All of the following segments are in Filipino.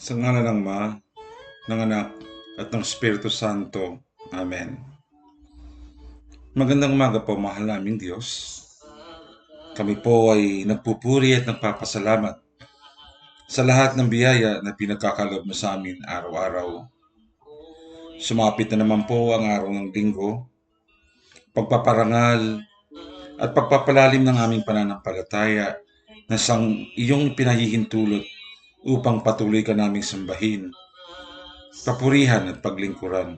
Sa ngalan ng Ama, ng Anak, at ng Espiritu Santo. Amen. Magandang umaga po, mahal naming Diyos. Kami po ay nagpupuri at nagpapasalamat sa lahat ng biyaya na pinagkakalob mo sa amin araw-araw. Sumapit na naman po ang araw ng linggo, pagpaparangal at pagpapalalim ng aming pananampalataya na sang iyong pinahihintulot upang patuloy ka naming sambahin, papurihan at paglingkuran.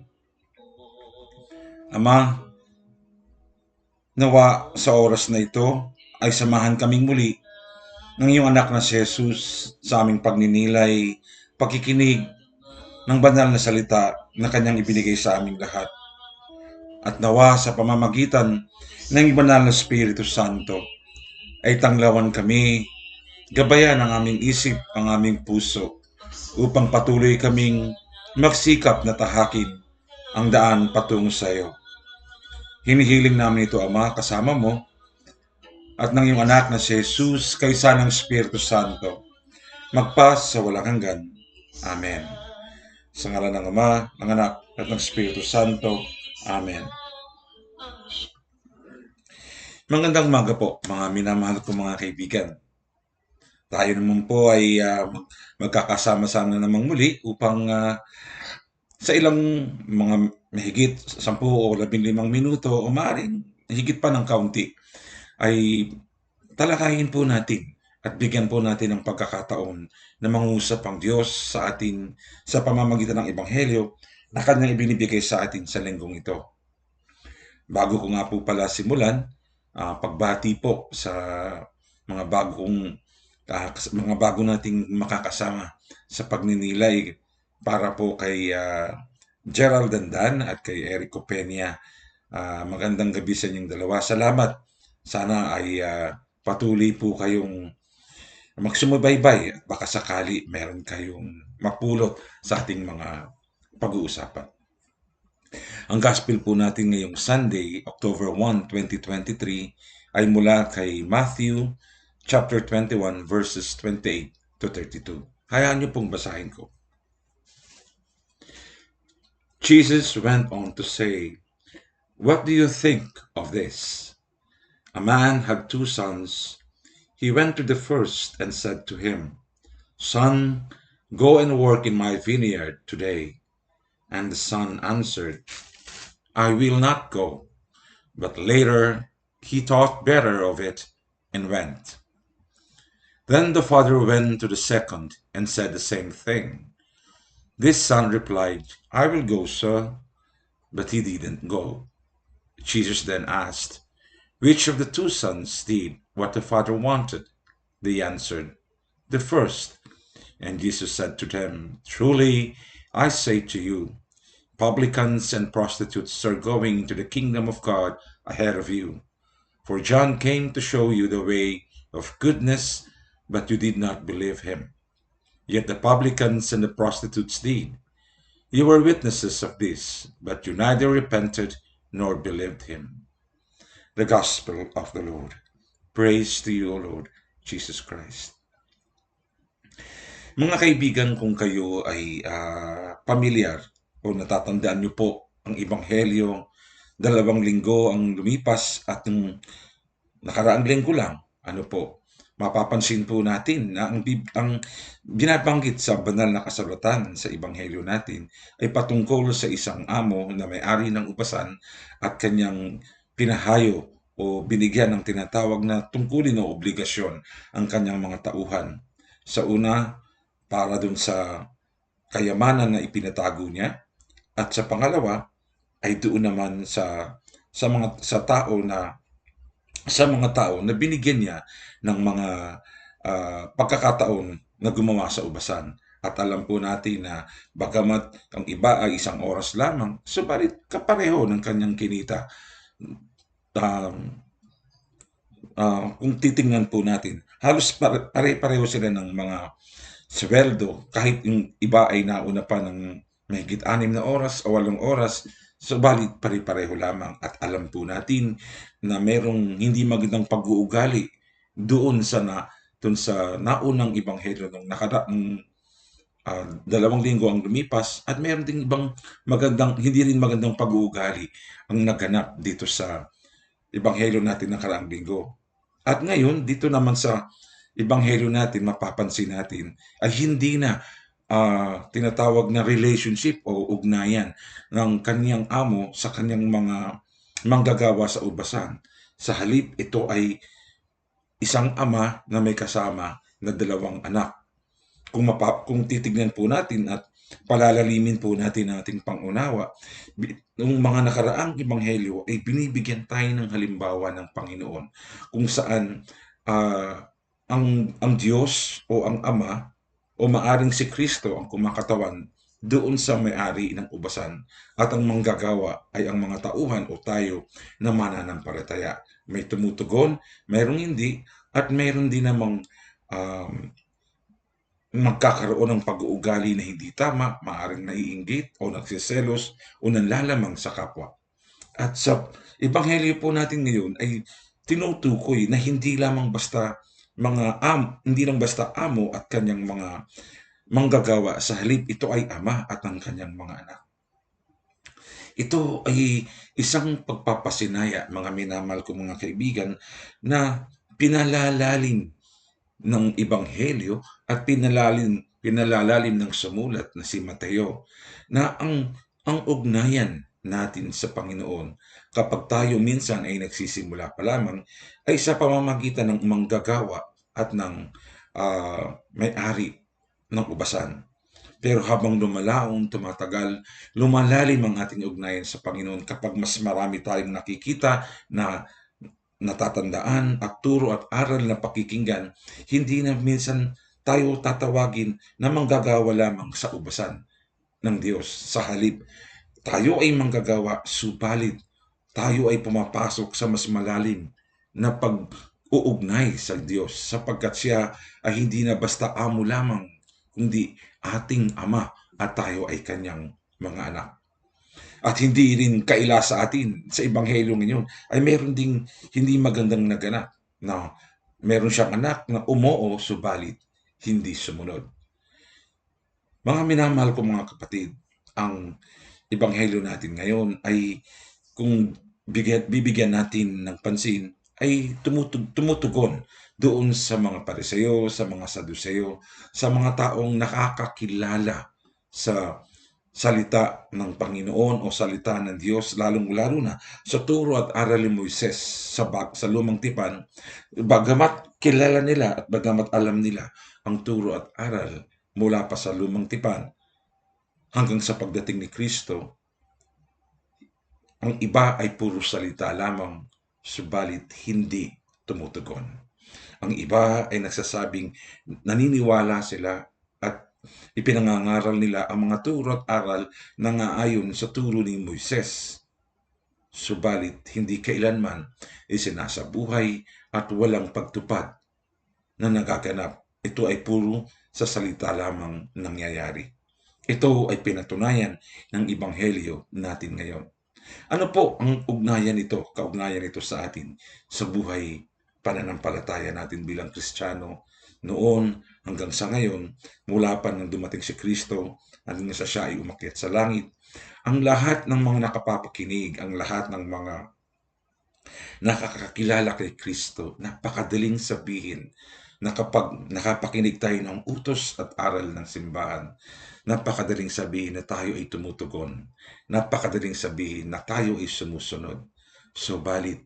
Ama, nawa sa oras na ito ay samahan kaming muli ng iyong anak na si Jesus sa aming pagninilay, pakikinig ng banal na salita na kanyang ibinigay sa aming lahat. At nawa sa pamamagitan ng banal na Espiritu Santo ay tanglawan kami, gabayan ang aming isip, ang aming puso, upang patuloy kaming magsikap na tahakin ang daan patungo sa iyo. Hinihiling namin ito, Ama, kasama mo at ng iyong anak na si Jesus kaysa ng Espiritu Santo, magpas sa walang hanggan. Amen. Sa ngalan ng Ama, ng Anak, at ng Espiritu Santo. Amen. Magandang umaga po, mga minamahal ko mga kaibigan. Tayo naman po ay magkakasama-sama namang muli upang sa ilang mga mahigit 10 o 15 minuto o maaaring higit pa ng kaunti ay talakayin po natin at bigyan po natin ng pagkakataon na mangusap ang Diyos sa atin sa pamamagitan ng Ebanghelyo na kanyang ibinibigay sa atin sa linggong ito. Bago ko nga po pala simulan, pagbati po sa mga mga bago nating makakasama sa pagninilay para po kay Gerald Dandan at kay Erico Peña. Magandang gabi sa inyong dalawa. Salamat. Sana ay patuloy po kayong magsumubaybay at baka sakali meron kayong mapulot sa ating mga pag-uusapan. Ang gospel po natin ngayong Sunday, October 1, 2023 ay mula kay Matthew chapter 21 verses 28 to 32. Hayaan niyo pong basahin ko. Jesus went on to say, "What do you think of this? A man had 2 sons. He went to the first and said to him, 'Son, go and work in my vineyard today.' And the son answered, 'I will not go.' But later he thought better of it and went. Then the father went to the second and said the same thing. This son replied, 'I will go, sir.' But he didn't go. Jesus then asked, 'Which of the 2 sons did what the father wanted?' They answered, 'The first.' And Jesus said to them, 'Truly I say to you, publicans and prostitutes are going into the kingdom of God ahead of you. For John came to show you the way of goodness, but you did not believe him. Yet the publicans and the prostitutes did. You were witnesses of this, but you neither repented nor believed him.'" The Gospel of the Lord. Praise to you, O Lord Jesus Christ. Mga kaibigan, kung kayo ay pamilyar o natatandaan niyo po ang Ebanghelyo, 2 linggo ang lumipas at yung nakaraang linggo lang, mapapansin po natin na ang binabanggit sa banal na kasulatan sa Ebanghelyo natin ay patungkol sa isang amo na may-ari ng upasan at kanyang pinahayo o binigyan ng tinatawag na tungkulin o obligasyon ang kanyang mga tauhan. Sa una, para dun sa kayamanan na ipinatago niya, at sa pangalawa ay doon naman sa mga tao na binigyan niya ng mga pagkakataon na gumawa sa ubasan. At alam po natin na bagamat ang iba ay 1 oras lamang, subalit kapareho ng kanyang kinita. Kung titingnan po natin, halos pare-pareho sila ng mga sweldo, kahit yung iba ay nauna pa ng mahigit 6 na oras o 8 oras, subalit pare-pareho lamang. At alam po natin na merong hindi magandang pag-uugali doon sa naunang ebanghelyo ng Dalawang linggo ang lumipas at meron ding ibang hindi rin magandang pag-uugali ang naganap dito sa ebanghelyo natin ng nakaraang linggo. At ngayon, dito naman sa ebanghelyo natin, mapapansin natin ay hindi na tinatawag na relationship o ugnayan ng kaniyang amo sa kaniyang mga manggagawa sa ubasan. Sa halip, ito ay isang ama na may kasama na dalawang anak. Kung titignan po natin at palalalimin po natin ang ating pangunawa, nung mga nakaraang ebanghelyo ay binibigyan tayo ng halimbawa ng Panginoon kung saan ah, ang Diyos o ang Ama o maaring si Kristo ang kumakatawan doon sa may-ari ng ubasan at ang manggagawa ay ang mga tauhan o tayo na mananampalataya. May tumutugon, mayroong hindi, at mayroon din namang um, magkakaroon ng pag-uugali na hindi tama, maaaring naiinggit o nagsiselos o nanlalamang sa kapwa. At sa ebanghelyo po natin ngayon ay tinutukoy na hindi lang basta amo at kanyang mga manggagawa, sa halip ito ay ama at ang kanyang mga anak. Ito ay isang pagpapasinaya, mga minamahal ko mga kaibigan, na pinalalalim ng ebanghelyo at pinalalalim ng sumulat na si Mateo na ang ugnayan natin sa Panginoon kapag tayo minsan ay nagsisimula pa lamang ay sa pamamagitan ng manggagawa at ng may-ari ng ubasan. Pero habang tumatagal, lumalalim ang ating ugnayan sa Panginoon kapag mas marami tayong nakikita na natatandaan at turo at aral na pakikinggan, hindi na minsan tayo tatawagin na manggagawa lamang sa ubasan ng Diyos. Sa halip, tayo ay manggagawa, subalit tayo ay pumapasok sa mas malalim na pag-uugnay sa Diyos sapagkat siya ay hindi na basta amo lamang, kundi ating Ama at tayo ay kanyang mga anak. At hindi rin kaila sa atin sa ebanghelyo ngayon ay meron ding hindi magandang naganap na meron siyang anak na umoo subalit hindi sumunod. Mga minamahal ko mga kapatid, ang ebanghelyo natin ngayon ay kung bibigyan natin ng pansin ay tumutugon doon sa mga Pariseo, sa mga Saduseo, sa mga taong nakakakilala sa salita ng Panginoon o salita ng Diyos, lalong-lalo na sa turo at aral ni Moises sa Lumang Tipan, bagamat kilala nila at bagamat alam nila ang turo at aral mula pa sa Lumang Tipan hanggang sa pagdating ni Kristo, ang iba ay puro salita lamang, subalit hindi tumutugon. Ang iba ay nagsasabing naniniwala sila at ipinangangaral nila ang mga turo at aral na ayon sa turo ni Moises. Subalit hindi kailanman isinasabuhay at walang pagtupad na nagaganap. Ito ay puro sa salita lamang nangyayari. Ito ay pinatunayan ng ebanghelyo natin ngayon. Ano po ang kaugnayan nito sa atin sa buhay pananampalataya natin bilang Kristiyano noon hanggang sa ngayon, mula pa nang dumating si Kristo hanggang sa siya ay umakyat sa langit. Ang lahat ng mga nakapapakinig, ang lahat ng mga nakakakilala kay Kristo, napakadaling sabihin na kapag nakapakinig tayo ng utos at aral ng simbahan, napakadaling sabihin na tayo ay tumutugon. Napakadaling sabihin na tayo ay sumusunod. Subalit,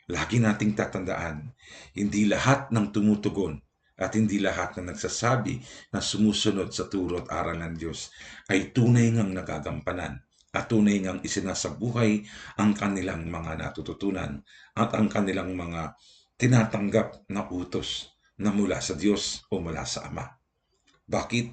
lagi nating tatandaan, hindi lahat ng tumutugon at hindi lahat na nagsasabi na sumusunod sa turo at aral ng Diyos ay tunay ngang nagagampanan at tunay ngang isinasabuhay ang kanilang mga natututunan at ang kanilang mga tinatanggap na utos na mula sa Diyos o mula sa Ama. Bakit?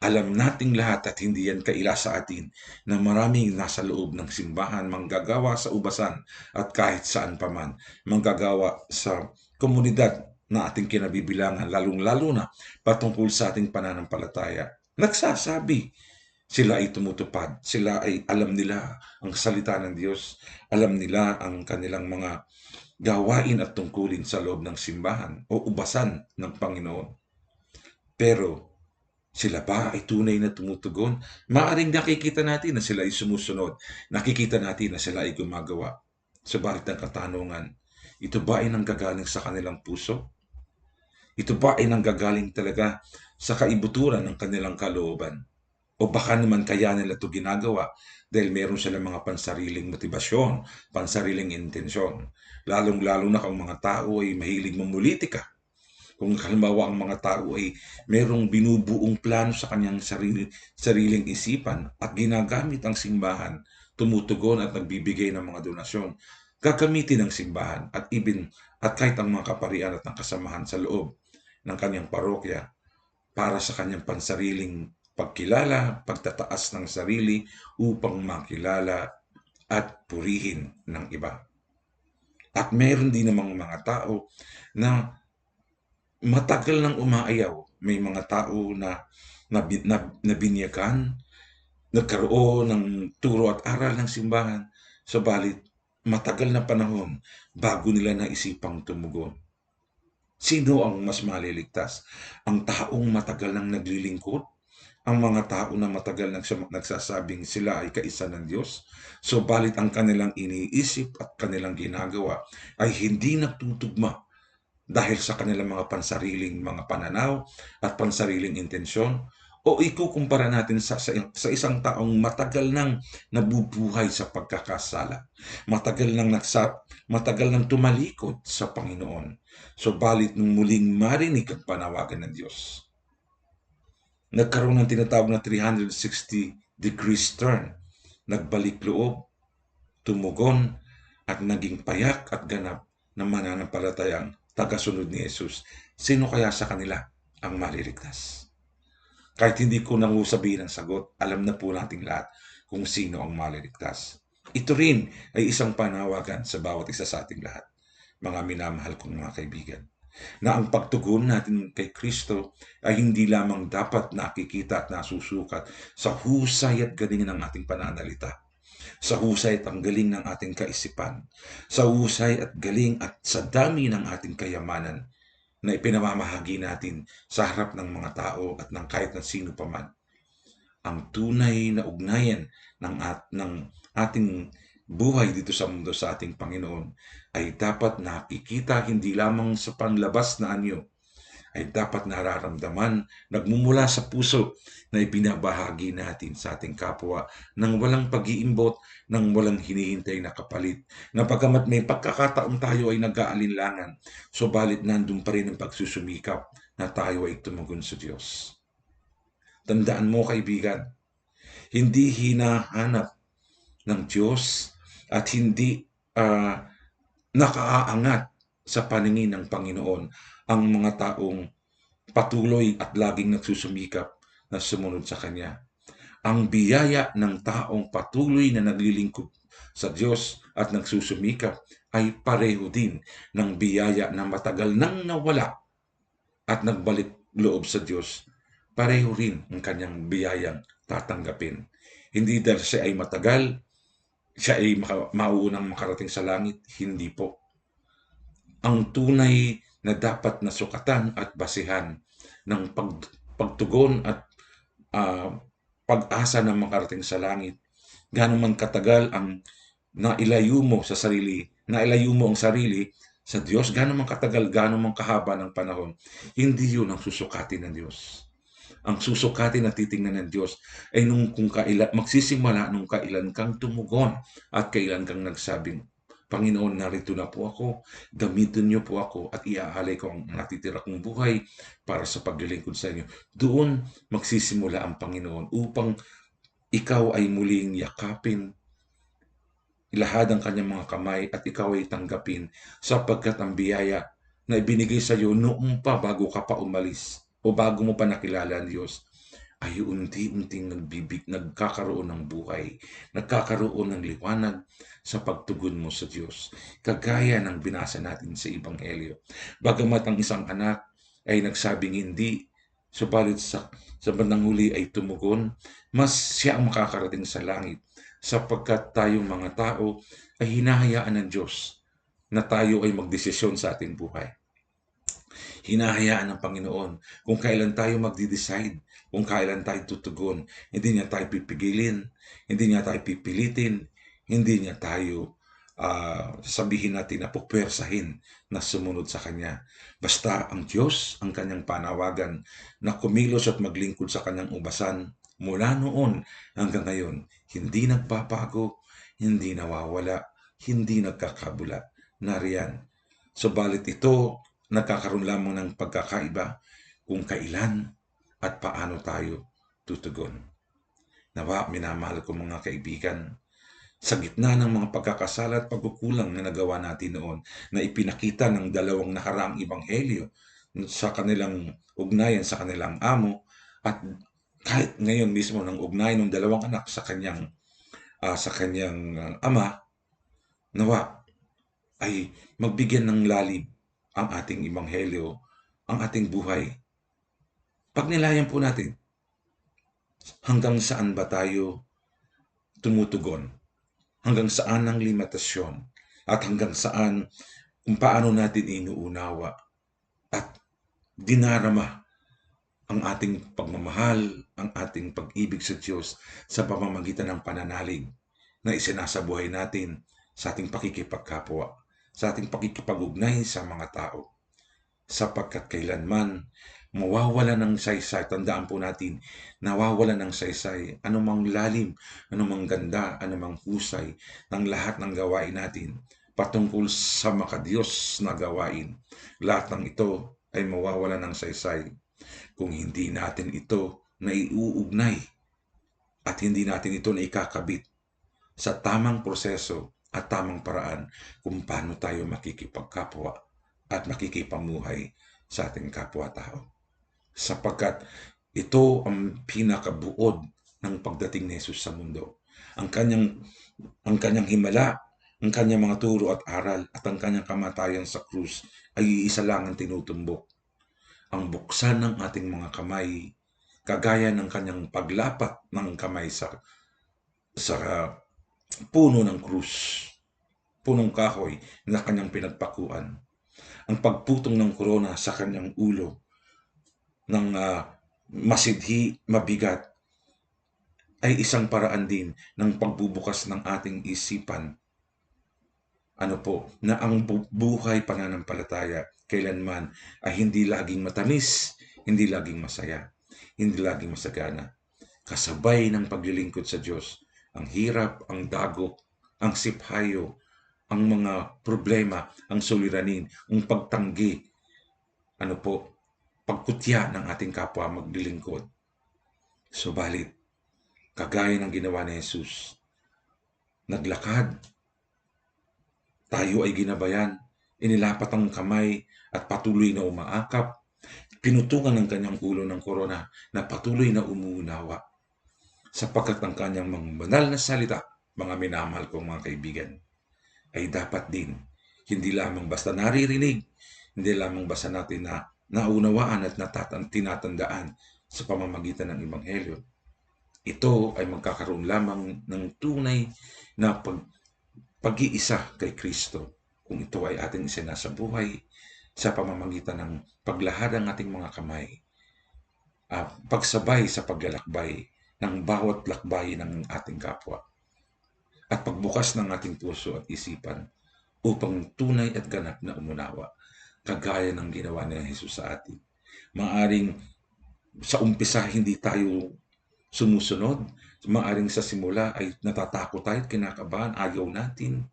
Alam nating lahat at hindi yan kaila sa atin na maraming nasa loob ng simbahan manggagawa sa ubasan at kahit saan paman, manggagawa sa komunidad na ating kinabibilangan, lalong-lalo na patungkol sa ating pananampalataya. Nagsasabi, sila ay tumutupad, sila ay alam nila ang salita ng Diyos, alam nila ang kanilang mga gawain at tungkulin sa loob ng simbahan o ubasan ng Panginoon. Pero Sila ba ay tunay na tumutugon? Maaaring nakikita natin na sila ay sumusunod. Nakikita natin na sila ay gumagawa. Subalit ang katanungan, ito ba ay nanggagaling sa kanilang puso? Ito ba ay nanggagaling talaga sa kaibuturan ng kanilang kalooban? O baka naman kaya nila ito ginagawa dahil meron silang mga pansariling motibasyon, pansariling intensyon. Lalong-lalo na kung mga tao ay mahilig mamulitika. Kung halimbawa ang mga tao ay merong binubuong plano sa kanyang sariling isipan at ginagamit ang simbahan, tumutugon at nagbibigay ng mga donasyon, gagamitin ng simbahan at kahit ang mga kaparian at ang kasamahan sa loob ng kanyang parokya para sa kanyang pansariling pagkilala, pagtataas ng sarili upang makilala at purihin ng iba. At meron din namang mga tao na matagal nang umaayaw. May mga tao na binyagan, nagkaroon ng turo at aral ng simbahan, subalit matagal na panahon bago nila naisipang tumugon. Sino ang mas maliligtas? Ang taong matagal nang naglilingkod? Ang mga tao na matagal nagsasabing sila ay kaisa ng Diyos, subalit ang kanilang iniisip at kanilang ginagawa ay hindi nagtutugma dahil sa kanilang mga pansariling mga pananaw at pansariling intensyon, o ikukumpara natin sa isang taong matagal nang nabubuhay sa pagkakasala, matagal nang tumalikod sa Panginoon, subalit nung muling marinig ang panawagan ng Diyos, nagkaroon ng tinatawag na 360 degrees turn, nagbalik loob, tumugon, at naging payak at ganap na mananampalatayang tagasunod ni Jesus. Sino kaya sa kanila ang maliligtas? Kahit hindi ko nang sabihin ang sagot, alam na po nating lahat kung sino ang maliligtas. Ito rin ay isang panawagan sa bawat isa sa ating lahat, mga minamahal kong mga kaibigan, na ang pagtugon natin kay Kristo ay hindi lamang dapat nakikita at nasusukat sa husay at galing ng ating pananalita, sa husay at ang galing ng ating kaisipan, sa husay at galing at sa dami ng ating kayamanan na ipinamamahagi natin sa harap ng mga tao at ng kahit na sino paman. Ang tunay na ugnayan ng ating buhay dito sa mundo sa ating Panginoon ay dapat nakikita hindi lamang sa panlabas na anyo, ay dapat nararamdaman, nagmumula sa puso na ibinabahagi natin sa ating kapwa ng walang pag-iimbot, ng walang hinihintay na kapalit. Na pagamat may pagkakataon tayo ay nag-aalinlangan, subalit nandun pa rin ang pagsusumikap na tayo ay tumugon sa Diyos. Tandaan mo kaibigan, hindi hinahanap ng Diyos at hindi nakaaangat sa paningin ng Panginoon ang mga taong patuloy at laging nagsusumikap na sumunod sa Kanya. Ang biyaya ng taong patuloy na naglilingkod sa Diyos at nagsusumikap ay pareho din ng biyaya na matagal nang nawala at nagbalik loob sa Diyos. Pareho rin ang kanyang biyayang tatanggapin. Hindi dahil siya ay matagal, siya ay mauunang makarating sa langit, hindi po. Ang tunay na dapat na sukatan at basihan ng pagtugon at pag-asa na makarating sa langit, gaano man katagal ang nailayo mo ang sarili sa Diyos, gaano man katagal, gaano man kahaba ng panahon, hindi yun ang susukatin ng Diyos. Ang susukatin at titingnan ng Diyos ay magsisimula nung kailan kang tumugon at kailan kang nagsabing, Panginoon, narito na po ako, gamitin niyo po ako at iaalay ko ang natitira kong buhay para sa paglilingkod sa inyo. Doon magsisimula ang Panginoon upang ikaw ay muling yakapin, ilahad ang kanyang mga kamay at ikaw ay tanggapin sapagkat ang biyaya na ibinigay sa iyo noong pa bago ka pa umalis o bago mo pa nakilala ang Diyos ay unti-unting nagkakaroon ng buhay, nagkakaroon ng liwanag sa pagtugon mo sa Diyos. Kagaya ng binasa natin sa Ebanghelyo. Bagamat ang isang anak ay nagsabing hindi, subalit sa bandang huli ay tumugon, mas siya ang makakarating sa langit sapagkat tayong mga tao ay hinahayaan ng Diyos na tayo ay magdesisyon sa ating buhay. Hinahayaan ng Panginoon kung kailan tayo magde-decide, kung kailan tayo tutugon. Hindi niya tayo pipigilin, hindi niya tayo pipilitin, hindi niya tayo sabihin natin na pupwersahin na sumunod sa Kanya. Basta ang Diyos, ang Kanyang panawagan na kumilos at maglingkod sa Kanyang ubasan mula noon hanggang ngayon, hindi nagbabago, hindi nawawala, hindi nagkakabula. Nariyan. Subalit ito nagkakaroon lamang ng pagkakaiba kung kailan at paano tayo tutugon. Nawa, minamahal ko mga kaibigan, sa gitna ng mga pagkakasala at pagkukulang na nagawa natin noon na ipinakita ng dalawang nakaraang ebanghelyo sa kanilang ugnayan sa kanilang amo at kahit ngayon mismo ng ugnayan ng dalawang anak sa kanyang ama, nawa ay magbigyan ng lalim ang ating ebanghelyo, ang ating buhay. Pagnilayan po natin, hanggang saan ba tayo tumutugon? Hanggang saan ang limitasyon? At hanggang saan kung paano natin inuunawa at dinarama ang ating pagmamahal, ang ating pag-ibig sa Diyos sa pamamagitan ng pananalig na isinasabuhay natin sa ating pakikipagkapwa, sa ating pakikipag-ugnay sa mga tao. Sapagkat kailanman mawawala ng saysay, tandaan po natin, nawawala ng saysay, anumang lalim, anumang ganda, anumang husay ng lahat ng gawain natin patungkol sa makadiyos na gawain. Lahat ng ito ay mawawala ng saysay kung hindi natin ito naiuugnay at hindi natin ito naikakabit sa tamang proseso at tamang paraan kung paano tayo makikipagkapwa at makikipamuhay sa ating kapwa-tao. Sapagkat ito ang pinakabuod ng pagdating ni Jesus sa mundo. Ang kanyang himala, ang kanyang mga turo at aral at ang kanyang kamatayan sa krus ay iisa lang ang tinutumbok. Ang buksan ng ating mga kamay, kagaya ng kanyang paglapat ng kamay sa puno ng krus, punong kahoy na kanyang pinagpakuan. Ang pagputong ng korona sa kanyang ulo ng masidhi, mabigat, ay isang paraan din ng pagbubukas ng ating isipan. Ano po, na ang buhay pananampalataya kailanman ay hindi laging matamis, hindi laging masaya, hindi laging masagana. Kasabay ng paglilingkod sa Diyos, ang hirap, ang dagok, ang siphayo, ang mga problema, ang suliranin, ang pagtanggi, ano po, pagkutya ng ating kapwa maglilingkod. Subalit, kagaya ng ginawa ni Jesus, naglakad, tayo ay ginabayan, inilapat ang kamay at patuloy na umaakap, pinutungan ng kanyang ulo ng korona na patuloy na umuunawa sapagkat ang kanyang mga banal na salita, mga minamahal kong mga kaibigan, ay dapat din hindi lamang basta naririnig, hindi lamang basta natin na naunawaan at tinatandaan sa pamamagitan ng Ebanghelyo. Ito ay magkakaroon lamang ng tunay na pag-iisa kay Kristo kung ito ay ating isinasabuhay sa pamamagitan ng paglahad ng ating mga kamay, pagsabay sa paglalakbay ng bawat lakbay ng ating kapwa, at pagbukas ng ating puso at isipan upang tunay at ganap na umunawa, kagaya ng ginawa ni Jesus sa atin. Maaring sa umpisa hindi tayo sumusunod, maaring sa simula ay natatakot tayo at kinakabahan, ayaw natin,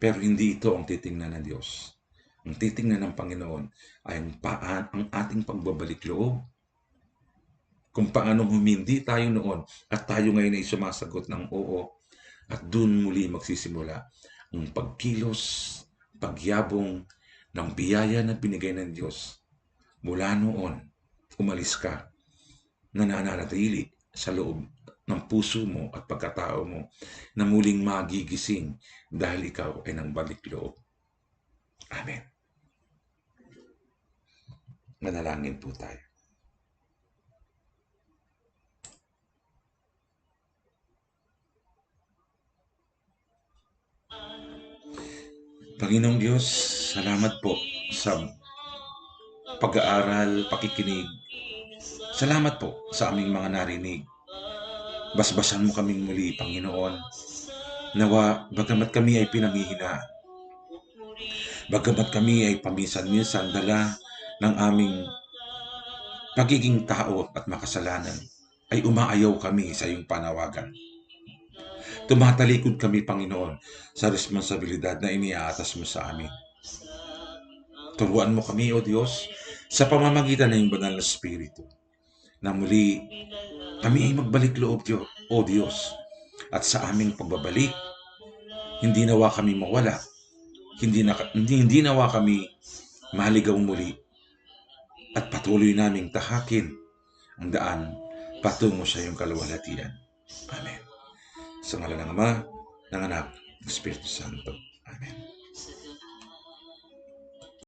pero hindi ito ang titingnan ng Diyos. Ang titingnan ng Panginoon ay ang ating pagbabalik loob, kung paano humindi tayo noon at tayo ngayon ay sumasagot ng oo, at dun muli magsisimula ang pagkilos, pagyabong ng biyaya na binigay ng Diyos. Mula noon, umalis ka, nananatili sa loob ng puso mo at pagkatao mo na muling magigising dahil ikaw ay nang balik loob. Amen. Manalangin po tayo. Panginoong Diyos, salamat po sa pag-aaral, pakikinig. Salamat po sa aming mga narinig. Basbasan mo kaming muli, Panginoon. Nawa, bagamat kami ay pinanghihinaan, bagamat kami ay paminsan-minsan dala ng aming pagiging tao at makasalanan, ay umaayaw kami sa iyong panawagan. Tumatalikod kami, Panginoon, sa responsibilidad na iniaatas mo sa amin. Turuan mo kami, O Diyos, sa pamamagitan ng iyong banal na Espiritu, na muli kami ay magbalik loob, O Diyos, at sa aming pagbabalik, hindi nawa kami mawala, hindi nawa kami maligaw muli, at patuloy naming tahakin ang daan patungo sa iyong kaluwalhatian. Amen. Sa ngalan ng Ama, ng Anak, ng Espiritu Santo. Amen.